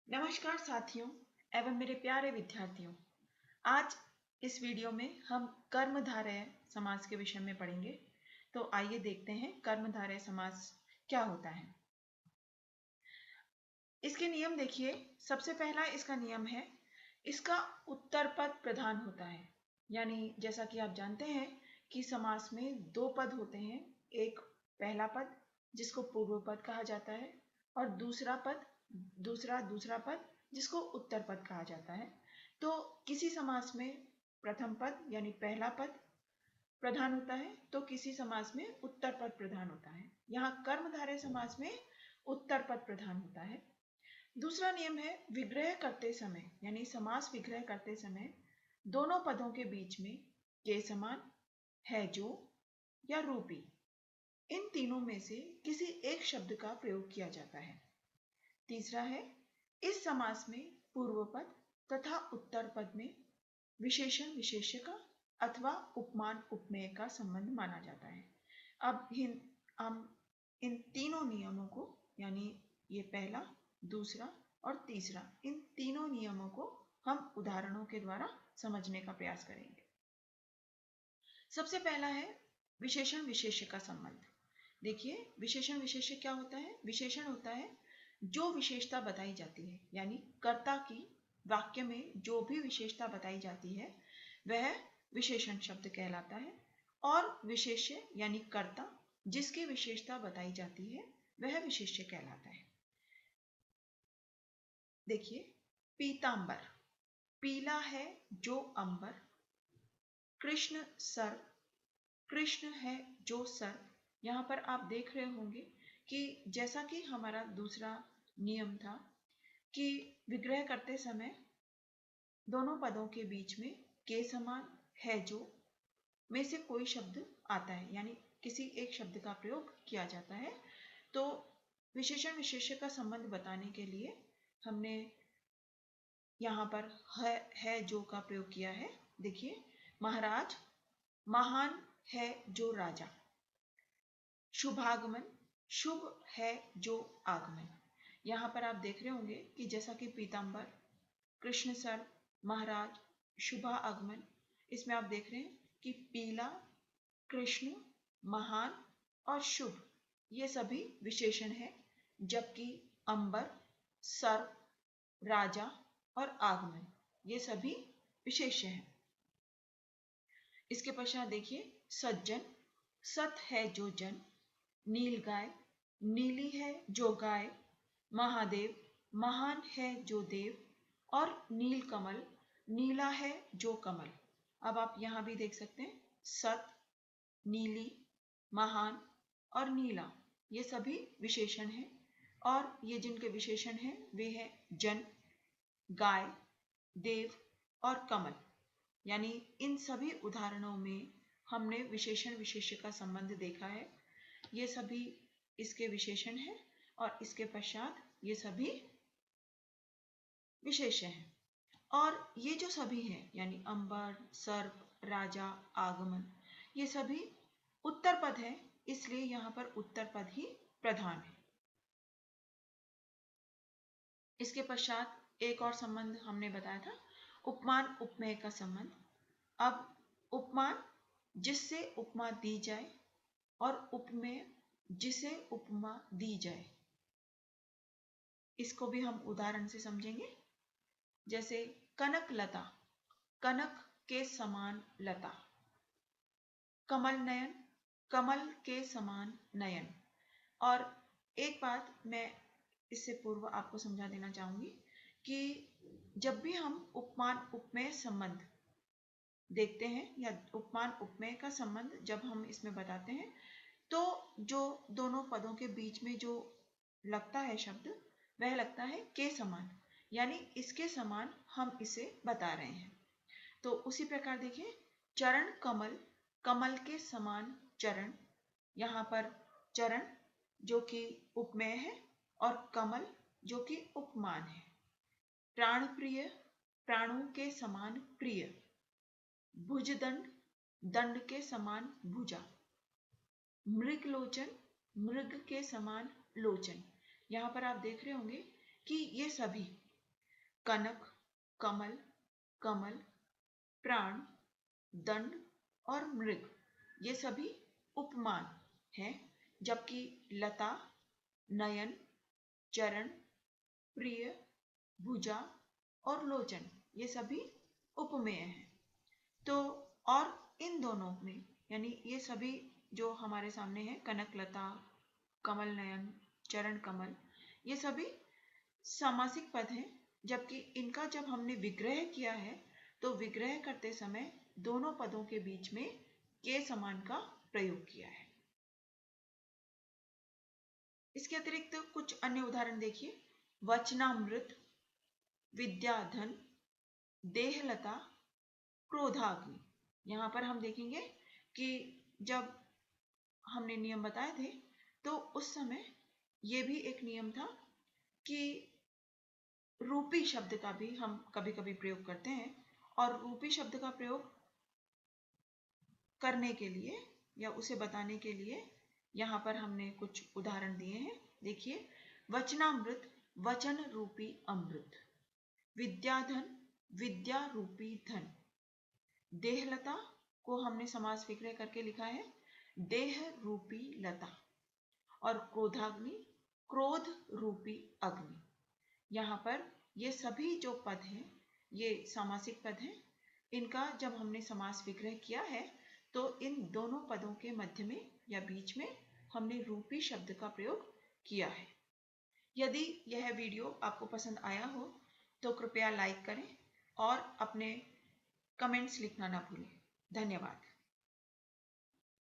नमस्कार साथियों एवं मेरे प्यारे विद्यार्थियों। आज इस वीडियो में हम कर्मधारय समास के विषय में पढ़ेंगे। तो आइए देखते हैं कर्मधारय समास क्या होता है। इसके नियम देखिए। सबसे पहला इसका नियम है, इसका उत्तर पद प्रधान होता है। यानी जैसा कि आप जानते हैं कि समास में दो पद होते हैं। एक पहला पद जिसको पूर्व पद कहा जाता है और दूसरा पद जिसको उत्तर पद कहा जाता है। तो किसी समास में प्रथम पद यानी पहला पद प्रधान होता है तो किसी समास में उत्तर पद प्रधान होता है। यहाँ कर्मधारय समास में उत्तर पद प्रधान होता है। दूसरा नियम है, विग्रह करते समय यानी समास विग्रह करते समय दोनों पदों के बीच में के समान, है जो या रूपी, इन तीनों में से किसी एक शब्द का प्रयोग किया जाता है। तीसरा है, इस समास में पूर्व पद तथा उत्तर पद में विशेषण विशेष्य का अथवा उपमान उपमेय का संबंध माना जाता है। अब हम इन तीनों नियमों को यानी ये पहला, दूसरा और तीसरा, इन तीनों नियमों को हम उदाहरणों के द्वारा समझने का प्रयास करेंगे। सबसे पहला है विशेषण विशेष्य का संबंध। देखिए, विशेषण विशेष्य क्या होता है? विशेषण होता है जो विशेषता बताई जाती है, यानी कर्ता की वाक्य में जो भी विशेषता बताई जाती है वह विशेषण शब्द कहलाता है। और विशेष्य यानी कर्ता जिसकी विशेषता बताई जाती है वह विशेष्य कहलाता है। देखिए, पीतांबर, पीला है जो अंबर। कृष्ण सर, कृष्ण है जो सर। यहाँ पर आप देख रहे होंगे कि जैसा कि हमारा दूसरा नियम था कि विग्रह करते समय दोनों पदों के बीच में के समान, है जो में से कोई शब्द आता है, यानी किसी एक शब्द का प्रयोग किया जाता है। तो विशेषण विशेष्य का संबंध बताने के लिए हमने यहाँ पर है जो का प्रयोग किया है। देखिए, महाराज, महान है जो राजा। शुभागमन, शुभ है जो आगमन। यहाँ पर आप देख रहे होंगे कि जैसा कि पीतांबर, कृष्ण सर, महाराज, शुभा आगमन, इसमें आप देख रहे हैं कि पीला, कृष्ण, महान और शुभ ये सभी विशेषण हैं, जबकि अंबर, सर, राजा और आगमन ये सभी विशेष्य हैं। इसके पश्चात देखिए, सज्जन, सत है जो जन। नील गाय, नीली है जो गाय। महादेव, महान है जो देव। और नील कमल, नीला है जो कमल। अब आप यहां भी देख सकते हैं, सत, नीली, महान और नीला ये सभी विशेषण हैं। और ये जिनके विशेषण हैं वे हैं जन, गाय, देव और कमल। यानी इन सभी उदाहरणों में हमने विशेषण विशेष्य का संबंध देखा है। ये सभी इसके विशेषण हैं और इसके पश्चात ये सभी विशेष्य हैं। और ये जो सभी हैं यानी अंबर, सर्प, राजा, आगमन, ये सभी उत्तर पद हैं, इसलिए यहाँ पर उत्तर पद ही प्रधान है। इसके पश्चात एक और संबंध हमने बताया था, उपमान उपमेय का संबंध। अब उपमान जिससे उपमा दी जाए और उपमेय जिसे उपमा दी जाए, इसको भी हम उदाहरण से समझेंगे। जैसे कनक लता, कनक के समान लता। कमल नयन, कमल के समान नयन। और एक बात मैं इससे पूर्व आपको समझा देना चाहूंगी कि जब भी हम उपमान उपमेय संबंध देखते हैं या उपमान उपमेय का संबंध जब हम इसमें बताते हैं, तो जो दोनों पदों के बीच में जो लगता है शब्द वह लगता है के समान, यानी इसके समान हम इसे बता रहे हैं। तो उसी प्रकार देखिए, चरण कमल, कमल के समान चरण। यहाँ पर चरण जो कि उपमेय है और कमल जो कि उपमान है। प्राण प्रिय, प्राणों के समान प्रिय। भुजदंड, दंड के समान भुजा। मृग लोचन, मृग के समान लोचन। यहाँ पर आप देख रहे होंगे कि ये सभी कनक, कमल, कमल, प्राण, दंड और मृग ये सभी उपमान हैं, जबकि लता, नयन, चरण, प्रिय, भुजा और लोचन ये सभी उपमेय हैं। तो और इन दोनों में यानी ये सभी जो हमारे सामने है, कनक, लता, कमल, नयन, चरण, कमल, ये सभी सामासिक पद हैं, जबकि इनका जब हमने विग्रह किया है तो विग्रह करते समय दोनों पदों के बीच में के समान का प्रयोग किया है। इसके अतिरिक्त कुछ अन्य उदाहरण देखिए। वचनामृत, विद्याधन, देहलता, क्रोधाग्नि। यहां पर हम देखेंगे कि जब हमने नियम बताए थे तो उस समय यह भी एक नियम था कि रूपी शब्द का भी हम कभी कभी प्रयोग करते हैं, और रूपी शब्द का प्रयोग करने के लिए या उसे बताने के लिए यहां पर हमने कुछ उदाहरण दिए हैं। देखिए, वचनामृत, वचन रूपी अमृत। विद्याधन, विद्या रूपी धन। देहलता को हमने समास विग्रह करके लिखा है देह रूपी लता। और क्रोधाग्नि, क्रोध रूपी अग्नि। यहां पर ये सभी जो पद हैं ये सामासिक पद हैं। इनका जब हमने समास विग्रह किया है तो इन दोनों पदों के मध्य में या बीच में हमने रूपी शब्द का प्रयोग किया है। यदि यह वीडियो आपको पसंद आया हो तो कृपया लाइक करें और अपने कमेंट्स लिखना ना भूलें। धन्यवाद।